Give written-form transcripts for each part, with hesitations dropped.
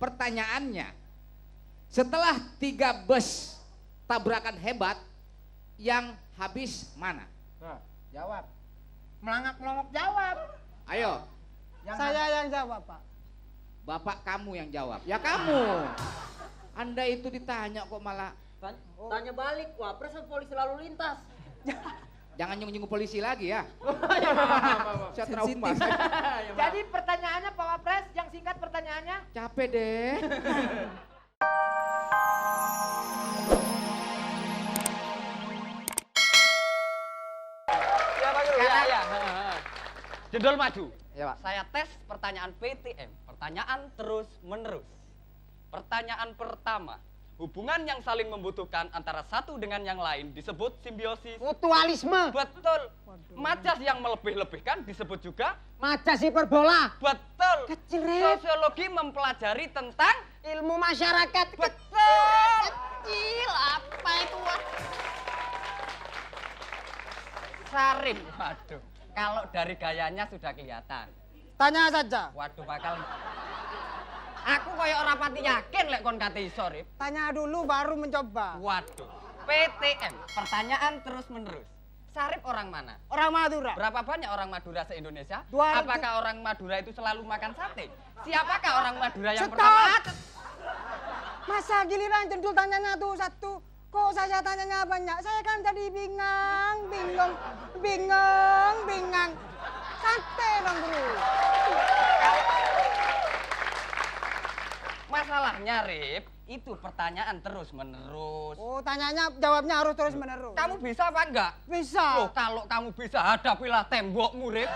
Pertanyaannya, setelah 3 bus tabrakan hebat, yang habis mana? Nah, jawab. Melangak-melongok jawab. Ayo, Saya yang jawab, Pak. bapak kamu yang jawab. Ya kamu. Anda itu ditanya kok malah. Tanya balik, Wapres sama polisi lalu lintas. Jangan nyinggung polisi lagi ya. Saya trauma. Jadi pertanyaannya Pak Wapres, yang singkat pertanyaannya. Capek deh. Ya Pak Guru, ya. Jendol maju. Ya, Pak. Saya tes pertanyaan PTM. Pertanyaan terus menerus. Pertanyaan pertama. Hubungan yang saling membutuhkan antara satu dengan yang lain disebut simbiosis. Mutualisme. Betul. Majas yang melebih-lebihkan disebut juga. Majas hiperbola. Betul. Kecil, Rep. Sosiologi mempelajari tentang. Ilmu masyarakat. Betul. Kecil, apa itu? Sarip. Waduh. Kalau dari gayanya sudah kelihatan. Tanya saja. Waduh, bakal. Aku kayak orang pati yakin lek kon kate iso, Rip. Tanya dulu baru mencoba. Waduh. PTM, pertanyaan terus menerus. Sarip orang mana? Orang Madura. Berapa banyak orang Madura se-Indonesia? 200. Apakah orang Madura itu selalu makan sate? Siapakah orang Madura yang Stop. pertama? Masa giliran jendul tanyanya tuh satu. Kok saya tanyanya banyak? Saya kan jadi bingung. Santai dong, Guru. Masalahnya, Rip, itu pertanyaan terus menerus. Oh, tanyanya jawabnya harus terus menerus. Kamu bisa apa enggak? Bisa. Loh, kalau kamu bisa, hadapilah tembokmu, Rip.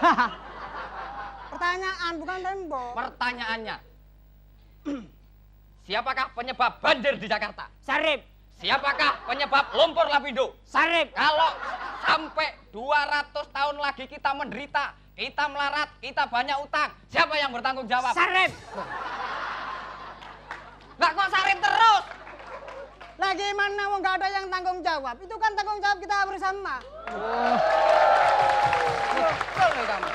Pertanyaan bukan tembok. Pertanyaannya. Siapakah penyebab banjir di Jakarta? Sarip. Siapakah penyebab lumpur lapindo? Sarip. Kalau sampai 200 tahun lagi kita menderita, kita melarat, kita banyak utang, siapa yang bertanggung jawab? Sarip. Lah kok Sarip terus? Lagi mana mau nggak ada yang tanggung jawab? Itu kan tanggung jawab kita bersama. Betul nih kamu.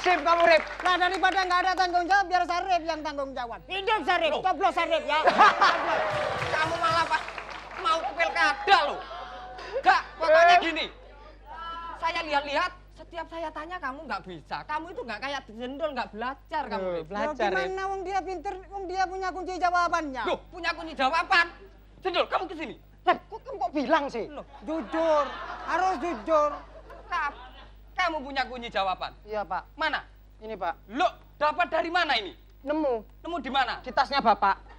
Sip kamu, Rip. Nah, daripada nggak ada tanggung jawab, biar Sarip yang tanggung jawab. Hidup Sarip, Loh. coblos Sarip ya. Kamu malah pas mau ke pilkada loh. Enggak, pokoknya gini. Saya lihat-lihat, setiap saya tanya kamu nggak bisa. Kamu itu nggak kayak jendol, nggak belajar kamu. Rip. Loh, gimana wong dia pinter, wong dia punya kunci jawabannya. Loh, punya kunci jawaban. Jendol, kamu kesini. Kok kamu kok bilang sih? Loh. Jujur, harus jujur. Kamu punya kunci jawaban. Iya, Pak. Mana? Ini, Pak. Loh, dapat dari mana ini? Nemu Nemu di mana? di tasnya Bapak.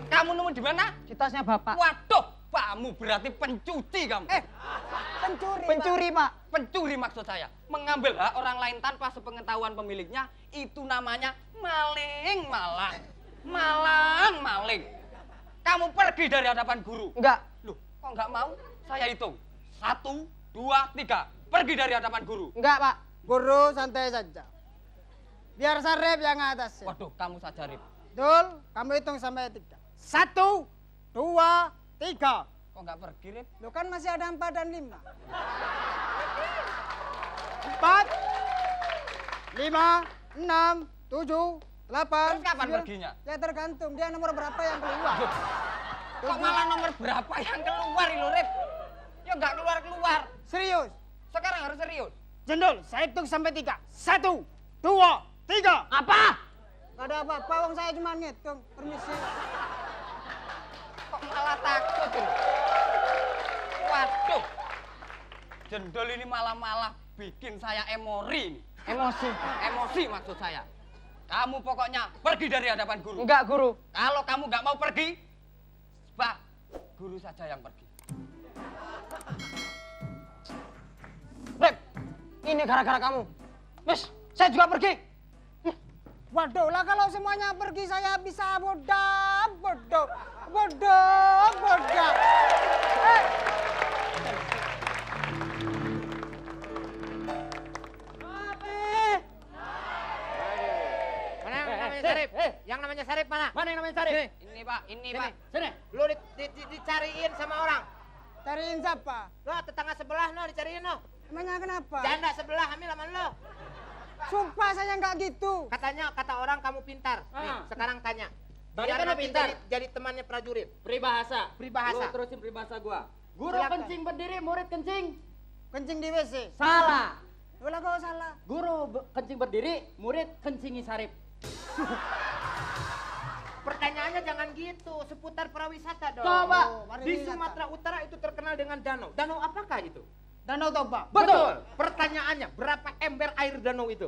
Kamu nemu di mana? Di tasnya Bapak. Waduh, kamu berarti pencuci kamu. Pencuri, Pak. Pencuri maksud saya. Mengambil hak orang lain tanpa sepengetahuan pemiliknya, itu namanya maling. Maling. Kamu pergi dari hadapan guru. Enggak. Loh, kok nggak mau? Saya hitung. 1, 2, 3. Pergi dari hadapan guru. Enggak, Pak. Guru santai saja. Biar Sarip yang atas. Waduh, kamu saja, Rip. Dul, kamu hitung sampai 3. 1, 2, 3. Kok nggak pergi, Rip? Lo kan masih ada 4 dan 5. 4, 5, 6, 7, 8. Terus kapan perginya? Ya tergantung dia nomor berapa yang keluar. Kok malah nomor berapa yang keluar, lo, Rip? Ya nggak keluar. Serius. Sekarang harus serius. Jendol, saya hitung sampai 3. 1, 2, 3. Apa? Gak ada apa-apa, wong saya cuma ngitung. Permisi. Kok malah takut ini? Waduh. Jendol ini malah bikin saya emosi ini. Emosi maksud saya. Kamu pokoknya pergi dari hadapan guru. Enggak, Guru. Kalau kamu nggak mau pergi, Pak, guru saja yang pergi. Rep, ini gara-gara kamu. Wes, saya juga pergi. Waduh lah, kalau semuanya pergi saya bisa bodoh. Mana yang namanya Sarip? Yang namanya Sarip mana? Mana yang namanya Sarip? Ini Pak, Pak. Sini. Lu dicariin sama orang. Cariin siapa? Lo tetangga sebelah no dicariin no. Emangnya kenapa? Janda sebelah hamil sama lo. Sumpah saya nggak gitu. Katanya kata orang kamu pintar. Nih, sekarang tanya. Dari Biar mana nanti pintar? jadi temannya prajurit. Peribahasa. Peribahasa. Lu terusin peribahasa gua. Guru Silakan. kencing berdiri, murid kencing. Kencing di WC. Salah. Ulah kau salah. Guru kencing berdiri, murid kencingi sarip. Pertanyaannya jangan gitu, seputar pariwisata dong. Coba. Di Pariwisata. Sumatera Utara itu terkenal dengan danau. Danau apakah itu? Danau Toba. Betul. Pertanyaannya, berapa ember air danau itu?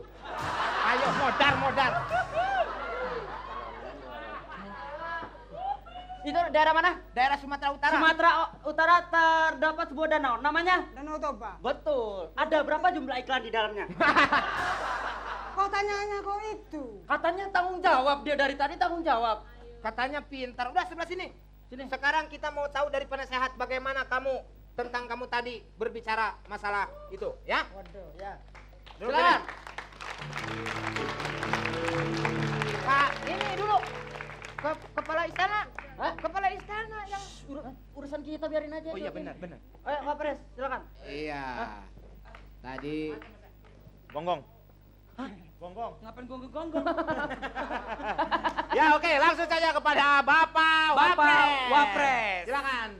Ayo modar. Itu daerah mana? Daerah Sumatera Utara. Sumatera Utara terdapat sebuah danau. Namanya? Danau Toba. Betul. Ada berapa jumlah iklan di dalamnya? Kau tanyanya kau itu. Katanya tanggung jawab, dia dari tadi tanggung jawab. Katanya pintar. Udah sebelah sini. Sekarang kita mau tahu dari penasehat bagaimana kamu tentang kamu tadi berbicara masalah itu, ya? Waduh, ya. Duduk Silakan. sini. Pak, ini dulu. Kepala istana. Hah? Kepala istana yang Urusan kita biarin aja. Oh iya Oke. benar. Ayo Pak Pres, silakan. Iya. Tadi Gonggong. Ngapain gonggong-gonggong? Ya oke, langsung saja kepada Bapak Wapres. Silakan.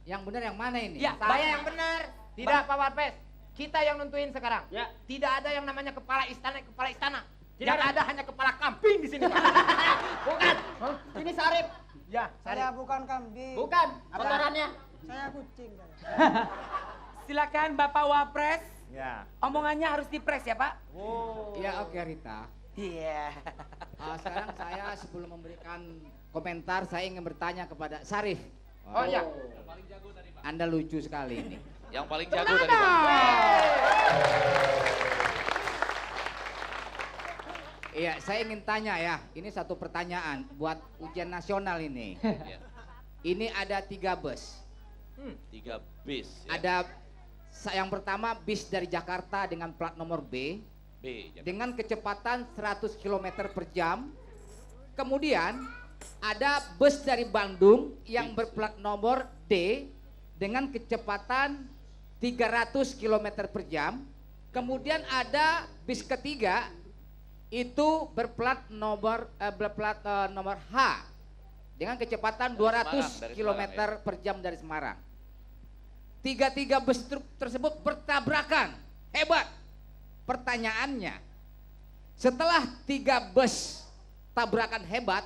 yang benar yang mana ini? Ya. Saya yang benar. Tidak Pak Wapres. Kita yang nentuin sekarang. Ya. Tidak ada yang namanya kepala istana. Tidak Yang ada. ada hanya kepala kambing di sini, Pak. Bukan. Ini sarip. Ya, Saya bukan kambing. Bukan. Apa? Kotorannya. Saya kucing. Saya. Silakan Bapak Wapres. Ya. Omongannya harus dipres ya Pak. Iya, oke Rita. Iya. Sekarang saya sebelum memberikan komentar, saya ingin bertanya kepada Sarif. Oh iya. Anda lucu sekali ini. Yang paling jago tadi Pak. Iya, saya ingin tanya ya. Ini satu pertanyaan buat ujian nasional ini. Ya. Ini ada 3 bus. 3 bis. Ya. Ada yang pertama bis dari Jakarta dengan plat nomor B B. Jakarta. dengan kecepatan 100 km per jam. Kemudian ada bus dari Bandung yang berplat nomor D dengan kecepatan 300 km per jam. Kemudian ada bis ketiga itu berplat nomor H dengan kecepatan 200 dari km Semarang, per jam dari Semarang. Tiga bus tersebut bertabrakan. Hebat. Pertanyaannya, setelah 3 bus tabrakan hebat,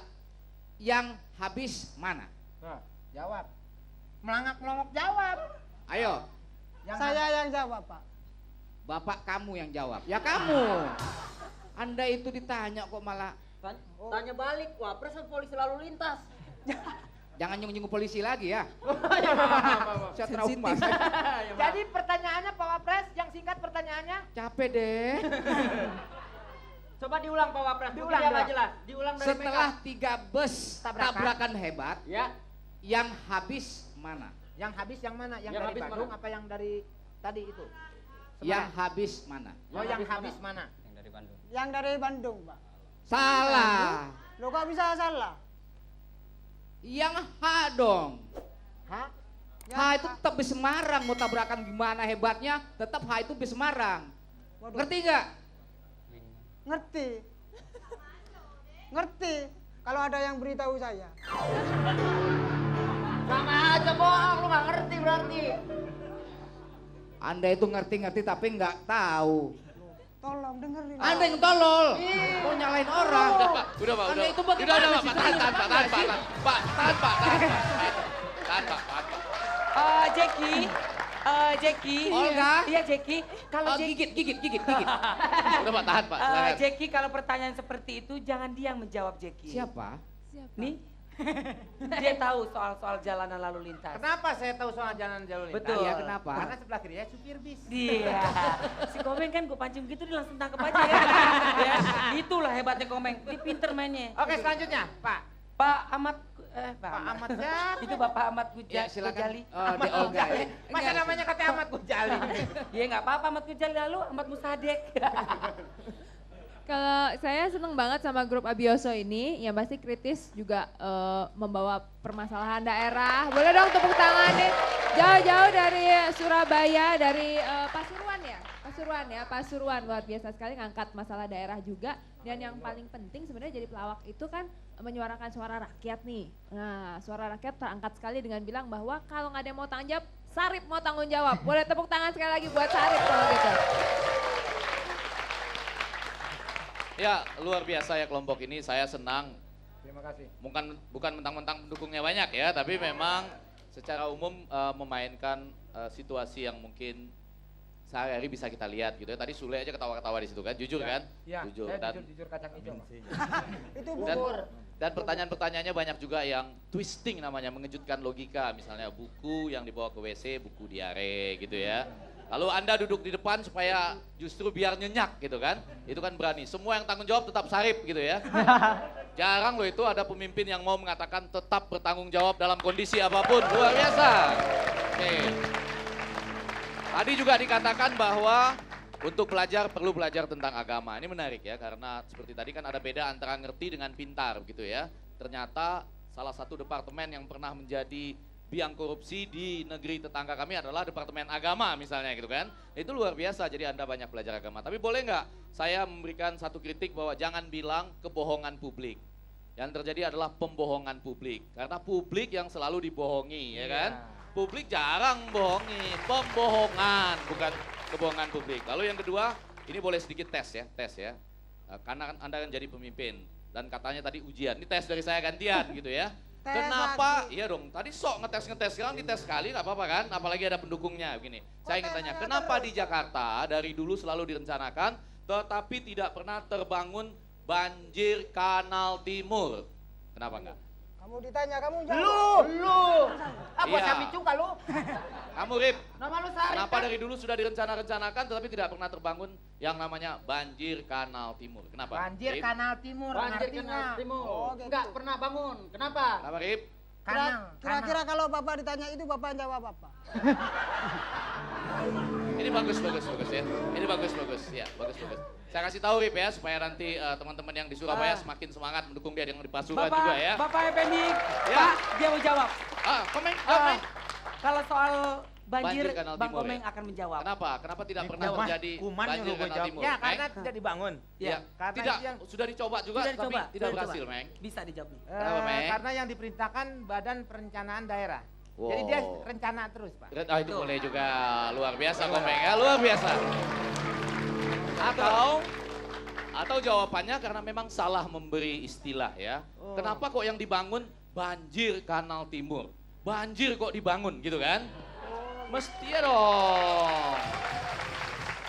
yang habis mana? Nah, jawab. Melangak-melongok jawab. Ayo, Saya yang jawab, Pak. bapak kamu yang jawab. Ya kamu. Anda itu ditanya kok malah Tanya balik, Wapres kan polisi lalu lintas. jangan nyinggung polisi lagi ya. Saya trauma. Jadi pertanyaannya Pak Wapres, yang singkat pertanyaannya? Capek deh. Coba diulang Pak Wapres, Diulang, mungkin dia nggak diulang. jelas. Diulang dari Setelah 3 bus Tabrakan. tabrakan hebat, Ya. yang habis mana? Yang habis yang mana? Yang, Yang dari habis Bandung mana? apa yang dari tadi itu? Yang habis mana? Oh, yang habis mana? Yang dari Bandung. Yang dari Bandung, Pak. Salah. Lo kok bisa salah? Yang H dong. Hah? H itu tetap bis Semarang, mau tabrakan gimana hebatnya, tetap H itu bis Semarang. Waduh. Ngerti nggak? Ngerti. Ngerti. Kalau ada yang beritahu saya. Sama aja bohong, lu nggak ngerti berarti. Anda itu ngerti-ngerti tapi nggak tahu. Tolong dengerin. Anda yang tolol, mau nyalain orang. Udah Pak, udah Pak, Anda udah. itu bagaimana Udah sih? Pak, tahan Pak, tahan Pak. Tahan Pak. Jackie. Olga. Iya Jackie. Kalau Oh, Jackie, gigit. Udah Pak, tahan Pak. Silakan. Jackie kalau pertanyaan seperti itu jangan dia yang menjawab Jackie. Siapa? Nih. Dia tahu soal jalanan lalu lintas. Kenapa saya tahu soal jalan jalur lintas? Betul. Iya, kenapa? Karena sebelah kiri ya supir bis. Dia. Si Komeng kan gue pancing gitu dia langsung tangkep aja kan. Ya, itulah hebatnya Komeng. Dia pinter mainnya. Oke, selanjutnya, Pak. Pak Ahmad Pak Ahmad siapa? Itu Bapak Ahmad Ya, silakan. Gujali. Oh, di Olga ya. Masa namanya kata Ahmad Gujali? Ya nggak apa-apa Ahmad Gujali lalu Ahmad Musadek. Kalau saya seneng banget sama grup Abioso ini, yang pasti kritis juga membawa permasalahan daerah. Boleh dong tepuk tangan nih. Jauh-jauh dari Surabaya, dari Pasuruan ya? Pasuruan luar biasa sekali ngangkat masalah daerah juga. Dan yang paling penting sebenarnya jadi pelawak itu kan menyuarakan suara rakyat nih. Nah, suara rakyat terangkat sekali dengan bilang bahwa kalau nggak ada yang mau tanggung jawab, Sarip mau tanggung jawab. Boleh tepuk tangan sekali lagi buat Sarip kalau gitu. Ya, luar biasa ya kelompok ini. Saya senang. Terima kasih. Bukan mentang-mentang pendukungnya banyak ya, tapi memang secara umum memainkan situasi yang mungkin sehari-hari bisa kita lihat gitu ya. Tadi Sule aja ketawa-ketawa di situ kan, jujur kan? Iya, Jujur. saya Dan jujur kacang hijau. Itu Dan, bubur. dan pertanyaan-pertanyaannya banyak juga yang twisting namanya, mengejutkan logika. Misalnya buku yang dibawa ke WC, buku diare gitu ya. Lalu Anda duduk di depan supaya justru biar nyenyak gitu kan. Itu kan berani. Semua yang tanggung jawab tetap Sarip gitu ya. Jarang loh itu ada pemimpin yang mau mengatakan tetap bertanggung jawab dalam kondisi apapun. Luar biasa. Oke. Tadi juga dikatakan bahwa untuk belajar perlu belajar tentang agama. Ini menarik ya, karena seperti tadi kan ada beda antara ngerti dengan pintar gitu ya. Ternyata salah satu departemen yang pernah menjadi biang korupsi di negeri tetangga kami adalah Departemen Agama misalnya gitu kan. Itu luar biasa, jadi Anda banyak belajar agama. Tapi boleh nggak saya memberikan satu kritik bahwa jangan bilang kebohongan publik. Yang terjadi adalah pembohongan publik. Karena publik yang selalu dibohongi ya kan. Publik jarang bohongi, pembohongan bukan kebohongan publik. Lalu yang kedua, ini boleh sedikit tes ya. Karena kan Anda kan jadi pemimpin dan katanya tadi ujian. Ini tes dari saya gantian gitu ya. Tes Kenapa? lagi. Iya dong, tadi sok ngetes, sekarang dites sekali nggak apa-apa kan? Apalagi ada pendukungnya begini. Saya ingin tanya, kenapa di Jakarta dari dulu selalu direncanakan tetapi tidak pernah terbangun banjir kanal timur? Kenapa enggak? Kamu ditanya, kamu jawab. Lu. Apa Iya. sapi juga lu? Kamu Rip, Nama lu Sarip. kenapa dari dulu sudah direncanakan tetapi tidak pernah terbangun yang namanya banjir kanal timur? Kenapa? Banjir Rip? kanal timur, Banjir ngerti Kanal nggak? Timur. Oh, gitu. Enggak pernah bangun. Kenapa? Kenapa Rip? Kanal. Kira-kira kalau Bapak ditanya itu, Bapak jawab apa? Ini bagus ya. Ini bagus ya, bagus. Saya kasih tahu Rip ya supaya nanti teman-teman yang di Surabaya semakin semangat mendukung dia yang di Pasuruan juga ya. Bapak Effendi, Ya. Pak, dia mau jawab. Komeng. Kalau soal banjir, Banjir Kanal Bang Timur, Komeng ya? akan menjawab. Kenapa tidak pernah Kuman- terjadi kuman banjir nyuruh gua kanal jawab. timur? Ya, Meng? karena tidak dibangun. Iya. Karena Tidak, itu yang sudah dicoba juga Sudah tapi dicoba, tidak sudah berhasil, dicoba. Meng. Bisa dijawab nih. Kenapa, Meng? Karena yang diperintahkan Badan Perencanaan Daerah. Wow. Jadi dia rencana terus, Pak. Itu boleh juga, luar biasa Komeng ya, luar biasa. Atau jawabannya karena memang salah memberi istilah ya. Kenapa kok yang dibangun banjir kanal timur? Banjir kok dibangun gitu kan? Mestinya dong.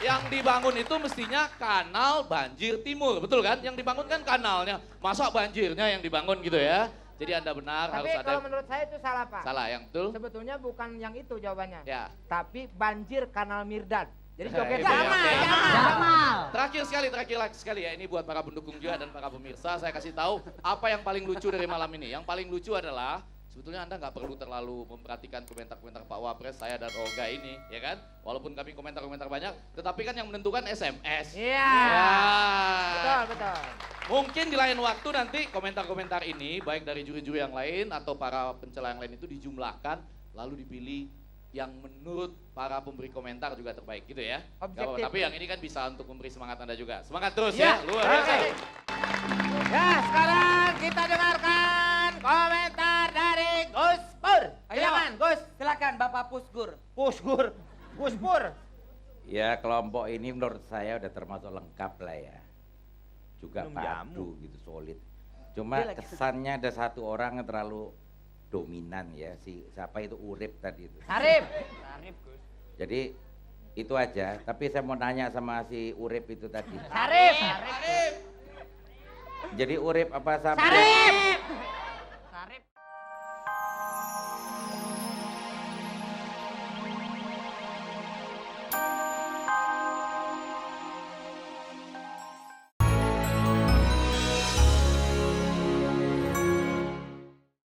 Yang dibangun itu mestinya kanal banjir timur, betul kan? Yang dibangun kan kanalnya, masa banjirnya yang dibangun gitu ya? Jadi Anda benar, Tapi harus ada kalau menurut saya itu salah, Pak. salah yang betul. Sebetulnya bukan yang itu jawabannya. Ya. Tapi banjir kanal Mirdad. Jadi joget Oke, sama. oke. Terakhir sekali ya, ini buat para pendukung juga dan para pemirsa, saya kasih tahu apa yang paling lucu dari malam ini. Yang paling lucu adalah sebetulnya Anda nggak perlu terlalu memperhatikan komentar-komentar Pak Wapres, saya dan Olga ini, ya kan? Walaupun kami komentar-komentar banyak, tetapi kan yang menentukan SMS. Iya. Ya. Betul. Mungkin di lain waktu nanti komentar-komentar ini, baik dari juri-juri yang lain atau para pencela yang lain itu dijumlahkan, lalu dipilih yang menurut para pemberi komentar juga terbaik gitu ya. Nggak apa-apa, Objektif. tapi yang ini kan bisa untuk memberi semangat Anda juga. Semangat terus Ya, ya, luar biasa. oke. Ya, sekarang kita dengarkan komentar dari Gus Pur. Ayo. Silakan, Gus. Silakan Bapak Pusgur. Gus Pur. Ya kelompok ini menurut saya udah termasuk lengkap lah ya. Juga Minum padu gitu, solid. Cuma Dia lagi kesannya ada satu orang yang terlalu dominan ya, siapa itu Urip tadi itu. Sarip. Jadi itu aja, tapi saya mau nanya sama si Urip itu tadi. Sarip. Jadi Urip apa sampai Sarip.